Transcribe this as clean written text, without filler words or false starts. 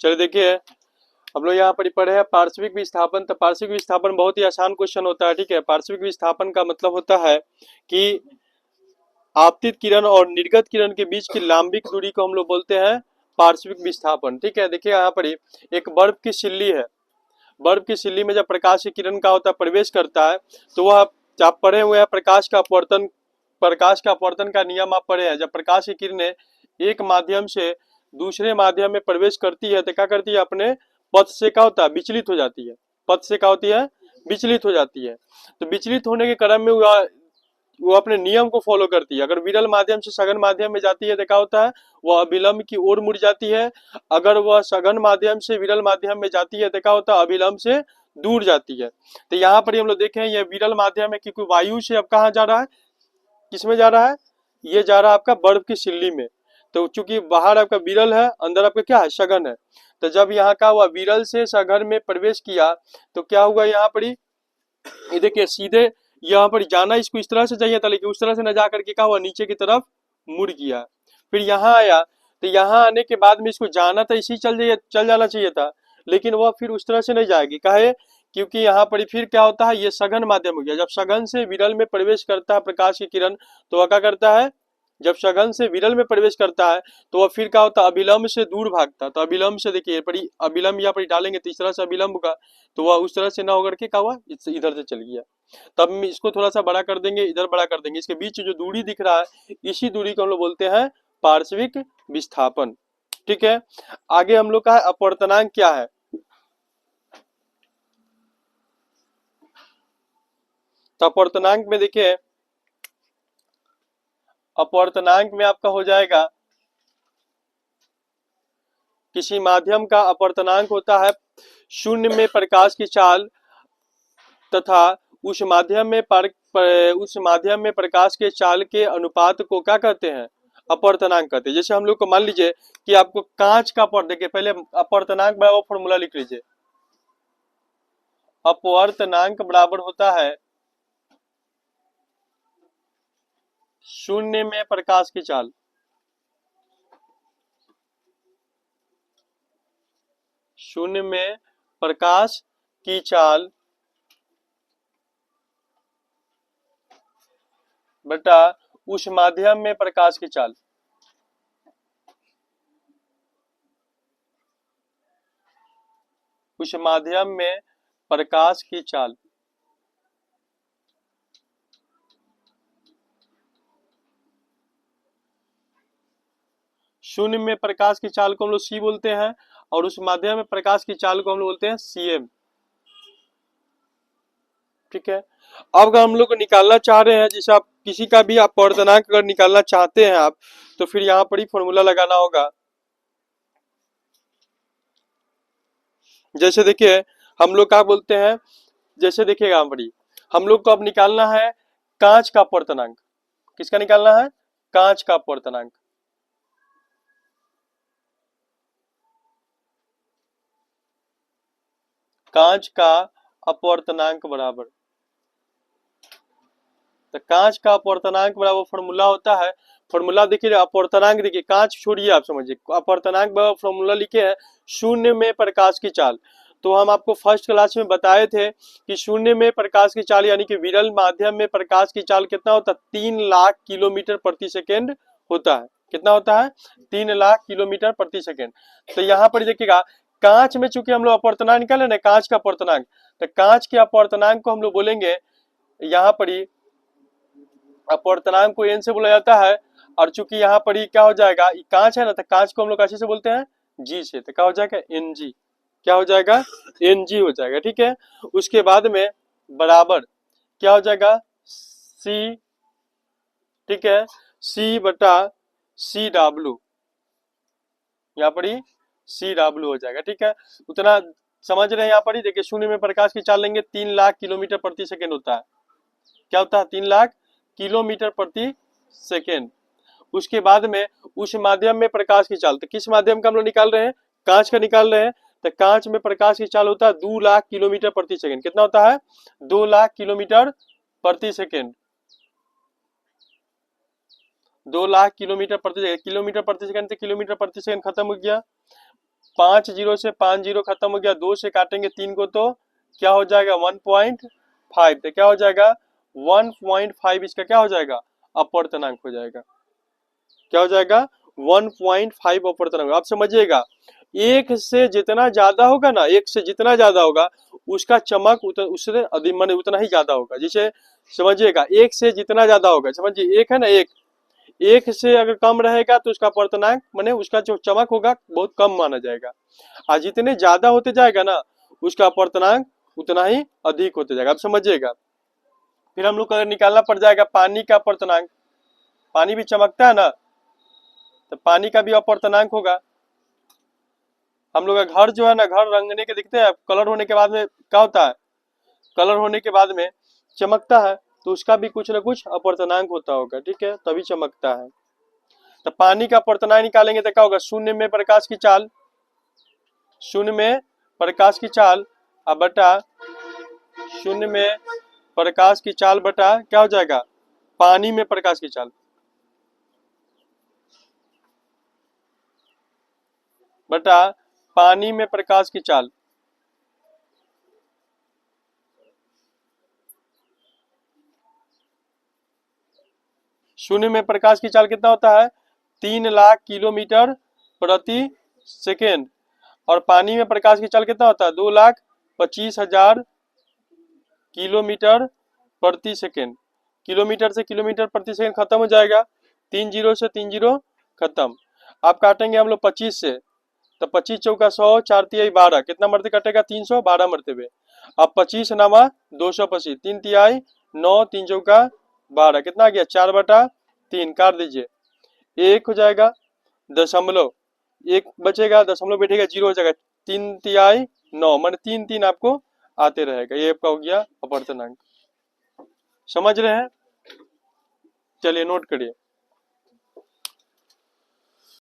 चलिए देखिए, हम लोग यहाँ पर ही पढ़े हैं पार्श्विक विस्थापन। तो पार्श्विक विस्थापन बहुत ही आसान क्वेश्चन होता है, ठीक है। पार्श्विक विस्थापन का मतलब होता है कि आपतित किरण और निर्गत किरण के बीच की लांबिक दूरी को हम लोग बोलते हैं पार्श्विक विस्थापन, ठीक है। देखिए यहाँ पर ही एक बर्फ की सिल्ली है। बर्फ की सिल्ली में जब प्रकाश की किरण का होता है प्रवेश करता है, तो वह आप पढ़े हुए हैं प्रकाश का अपवर्तन का नियम आप पढ़े हैं। जब प्रकाश की किरणें एक माध्यम से दूसरे माध्यम में प्रवेश करती है तो क्या करती है, अपने पथ से क्या होता है, विचलित हो जाती है। पथ से क्या होती है, विचलित हो जाती है। तो विचलित होने के क्रम में वो अपने नियम को फॉलो करती है। अगर विरल माध्यम से सघन माध्यम में जाती है तो क्या होता है, वह अभिलंब की ओर मुड़ जाती है। अगर वह सघन माध्यम से विरल माध्यम में जाती है तो क्या होता है, अभिलंब से दूर जाती है। तो यहाँ पर हम लोग देखें, ये विरल माध्यम है क्योंकि वायु से अब कहाँ जा रहा है, किसमें जा रहा है, ये जा रहा है आपका बर्फ की सिल्ली में। तो चूंकि बाहर आपका विरल है, अंदर आपका क्या है, सघन है। तो जब यहाँ का हुआ विरल से सघन में प्रवेश किया तो क्या हुआ, यहाँ पर ये देखिए सीधे यहाँ पर जाना इसको इस तरह से चाहिए था, लेकिन उस तरह से न जा करके क्या हुआ, नीचे की तरफ मुड़ गया। फिर यहाँ आया, तो यहाँ आने के बाद में इसको जाना था, इसी चल जाना चाहिए था, लेकिन वह फिर उस तरह से नहीं जाएगी। काहे, क्योंकि यहाँ पर फिर क्या होता है, ये सघन माध्यम हो गया। जब सघन से विरल में प्रवेश करता है प्रकाश की किरण, तो वह क्या करता है, जब सघन से विरल में प्रवेश करता है तो वह फिर क्या होता है, अभिलंब से दूर भागता है। तो अभिलंब से देखिए पड़ी, अभिलंब यहाँ पर डालेंगे तो इस तरह से अभिलंब का, तो वह उस तरह से ना होकर के क्या हुआ, इधर से चल गया। तब हम इसको थोड़ा सा बड़ा कर देंगे, इधर बड़ा कर देंगे, इसके बीच जो दूरी दिख रहा है इसी दूरी को हम लोग बोलते हैं पार्श्विक विस्थापन, ठीक है। आगे हम लोग का है अपवर्तनांक क्या है। तो अपवर्तनांक में देखिए, अपवर्तनांक में आपका हो जाएगा, किसी माध्यम का अपवर्तनांक होता है शून्य में प्रकाश की चाल तथा उस माध्यम में उस माध्यम में प्रकाश के चाल के अनुपात को क्या कहते हैं, अपवर्तनांक कहते हैं। जैसे हम लोग को मान लीजिए कि आपको कांच का देखिए, पहले अपवर्तनांक बराबर फॉर्मूला लिख लीजिए। अपवर्तनांक बराबर होता है शून्य में प्रकाश की चाल, शून्य में प्रकाश की चाल बटा उस माध्यम में प्रकाश की चाल। उस माध्यम में प्रकाश की चाल, शून्य में प्रकाश की चाल को हम लोग सी बोलते हैं और उस माध्यम में प्रकाश की चाल को हम लोग बोलते हैं सीएम, ठीक है। अब अगर हम लोग को निकालना चाह रहे हैं, जैसे आप किसी का भी अपवर्तनांक अगर निकालना चाहते हैं आप, तो फिर यहाँ पर ही फॉर्मूला लगाना होगा। जैसे देखिए हम लोग क्या बोलते हैं, जैसे देखिएगा यहाँ पर हम लोग को अब निकालना है कांच का अपवर्तनांक। किसका निकालना है, कांच का अपवर्तनांक। कांच का अपवर्तनांक बराबर, तो कांच का अपवर्तनांक बराबर फॉर्मूला होता है, फॉर्मूला देखिए अपवर्तनांक, देखिए कांच छोड़िए आप समझिए, अपवर्तनांक बराबर फॉर्मूला लिखे हैं शून्य में प्रकाश की चाल। तो हम आपको फर्स्ट क्लास में बताए थे कि शून्य में प्रकाश की चाल यानी कि विरल माध्यम में प्रकाश की चाल कितना होता है, 3 लाख किलोमीटर प्रति सेकेंड होता है। कितना होता है, 3 लाख किलोमीटर प्रति सेकेंड। तो यहाँ पर देखिएगा कांच में चूंकि हम लोग अपवर्तनांक निकाले ना, कांच का अपवर्तनांक, तो कांच के अपवर्तनांक को हम लोग बोलेंगे यहाँ पर ही, अपवर्तनांक को एन से बोला जाता है। और चूंकि यहाँ पर ही क्या हो जाएगा, कांच है ना, तो कांच को हम लोग कैसे से बोलते हैं, जी से, तो क्या हो जाएगा, एन जी। क्या हो जाएगा, एन जी हो जाएगा, ठीक है। उसके बाद में बराबर क्या हो जाएगा, सी, ठीक है, सी बटा सी डब्ल्यू, यहाँ पर ही सी डब्ल्यू हो जाएगा, ठीक है। उतना समझ रहे हैं। यहाँ पर ही देखिए शून्य में प्रकाश की चाल लेंगे, 3 लाख किलोमीटर प्रति सेकेंड होता है। क्या होता है, 3 लाख किलोमीटर प्रति सेकेंड। उसके बाद में उस माध्यम में प्रकाश की चाल, तो किस माध्यम का हम लोग निकाल रहे हैं, कांच का निकाल रहे हैं। तो कांच में प्रकाश की चाल होता है 2 लाख किलोमीटर प्रति सेकेंड। कितना होता है, 2 लाख किलोमीटर प्रति सेकेंड। 2 लाख किलोमीटर प्रति सेकेंड, किलोमीटर प्रति सेकेंड से किलोमीटर प्रति सेकेंड खत्म हो गया। 5 जीरो से 5 जीरो खत्म हो गया, 2 से काटेंगे 3 को तो क्या हो जाएगा 1.5, तो क्या हो जाएगा 1.5, इसका क्या हो जाएगा अपवर्तनांक हो जाएगा, क्या हो जाएगा 1.5 अपवर्तनांक। आप समझिएगा, एक से जितना ज्यादा होगा ना, एक से जितना ज्यादा होगा उसका चमक उससे अधिक माने उतना ही ज्यादा होगा। जैसे समझिएगा, एक से जितना ज्यादा होगा, समझिए एक है ना, एक से अगर कम रहेगा तो उसका अपवर्तनांक माने उसका जो चमक होगा बहुत कम माना जाएगा, और जितने ज्यादा होते जाएगा ना उसका अपवर्तनांक उतना ही अधिक होते जाएगा। आप समझिएगा, फिर हम लोग को अगर निकालना पड़ जाएगा पानी का अपवर्तनांक, पानी भी चमकता है ना, तो पानी का भी अपवर्तनांक होगा। हम लोग का घर जो है ना, घर रंगने के दिखते हैं, कलर होने के बाद में क्या होता है, कलर होने के बाद में चमकता है, तो उसका भी कुछ ना कुछ अपवर्तनांक होता होगा, ठीक है, तभी चमकता है। तो पानी का अपवर्तनांक निकालेंगे तो क्या होगा, शून्य में प्रकाश की चाल, शून्य में प्रकाश की चाल अब बटा शून्य में प्रकाश की चाल बटा क्या हो जाएगा पानी में प्रकाश की चाल, बटा पानी में प्रकाश की चाल। शून्य में प्रकाश की चाल कितना होता है 3 लाख किलोमीटर प्रति सेकेंड, और पानी में प्रकाश की चाल कितना होता है 2,25,000 किलोमीटर प्रति सेकेंड। किलोमीटर से किलोमीटर प्रति सेकेंड खत्म हो जाएगा, 3 जीरो से 3 जीरो खत्म। अब काटेंगे हम लोग 25 से, तो 25 चौका 100, 4 तिहाई 12, कितना मरते कटेगा 312 मरतबे। अब 25 नामा 225, 3 तिहाई 9, 3 चौका 12, कितना आ गया 4/3, काट दीजिए, एक हो जाएगा, दशमलव एक बचेगा, दशमलव बैठेगा, जीरो हो जाएगा, 3 तिहाई 9 मान 3 3 आपको आते रहेगा, ये आपका हो गया अपवर्तनांक। समझ रहे हैं, चलिए नोट करिए।